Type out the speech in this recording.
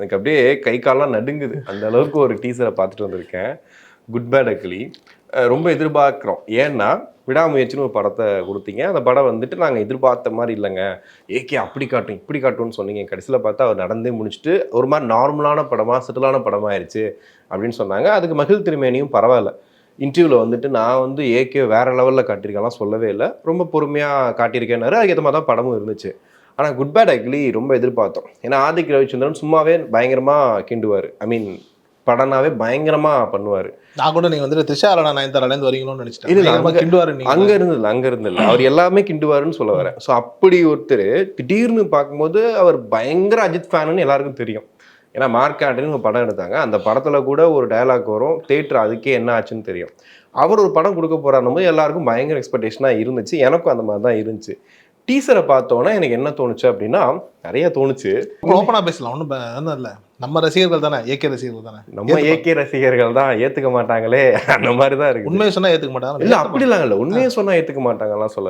எனக்கு அப்படியே கை கால்லாம் நடுங்குது. அந்த அளவுக்கு ஒரு டீசரை பார்த்துட்டு வந்திருக்கேன். Good bad ugly. ரொம்ப எதிர்பார்க்குறோம். ஏன்னா விடாமுயற்சின்னு ஒரு படத்தை கொடுத்தீங்க. அந்த படம் வந்துட்டு நாங்கள் எதிர்பார்த்த மாதிரி இல்லைங்க. ஏகே அப்படி காட்டும் இப்படி காட்டும்னு சொன்னீங்க. கடைசியில் பார்த்தா அவர் நடந்தே முடிச்சுட்டு ஒரு மாதிரி நார்மலான படமாக செட்டிலான படமாயிருச்சு அப்படின்னு சொன்னாங்க. அதுக்கு மகிழ் திருமேனியும் பரவாயில்ல. இன்டர்வியூவில் வந்துட்டு நான் வந்து ஏகே வேறு லெவலில் காட்டியிருக்கேன்லாம் சொல்லவே இல்லை. ரொம்ப பொறுமையாக காட்டியிருக்கேன்னாரு. அதுக்கேற்ற மாதிரி தான் படமும் இருந்துச்சு. ஆனால் குட் பேட் அக்லி ரொம்ப எதிர்பார்த்தோம். ஏன்னா ஆதிக் ரவிச்சந்திரன் சும்மாவே பயங்கரமாக கிண்டுவார். ஐ மீன் படம்னாவே பயங்கரமாக பண்ணுவார். நான் கூட நீங்கள் வந்துட்டு த்ரிஷா இல்லைனா நயன்தாராலேருந்து வரீங்களோன்னு நினச்சிட்டேன். இல்லை கிண்டுவார். அங்கே இருந்ததில்ல அவர் எல்லாமே கிண்டுவாருன்னு சொல்ல வரேன். ஸோ அப்படி ஒருத்தர் திடீர்னு பார்க்கும்போது அவர் பயங்கர அஜித் ஃபேனுன்னு எல்லாருக்கும் தெரியும். ஏன்னா மார்க் ஆண்டனின்னு ஒரு படம் எடுத்தாங்க. அந்த படத்தில் கூட ஒரு டயலாக் வரும். தேட்டர் அதுக்கே என்ன ஆச்சுன்னு தெரியும். அவர் ஒரு படம் கொடுக்க போகிறாருன்னு போது எல்லாருக்கும் பயங்கர எக்ஸ்பெக்டேஷனாக இருந்துச்சு. எனக்கும் அந்த மாதிரி தான் இருந்துச்சு. டீசரை பார்த்தோன்னா எனக்கு என்ன தோணுச்சு அப்படின்னா நிறைய தோணுச்சு. ஓப்பனாக பேசலாம், ஒன்றும் இல்லை. நம்ம ரசிகர்கள் தானே, ஏகே ரசிகர்கள் தானே. நம்ம ஏகே ரசிகர்கள் தான் ஏற்றுக்க மாட்டாங்களே அந்த மாதிரி தான் இருக்கு. உண்மையை சொன்னால் ஏற்றுக்க மாட்டாங்க. இல்லை அப்படிலாம் இல்லை. உண்மையை சொன்னால் ஏற்றுக்க மாட்டாங்கலாம் சொல்லலை.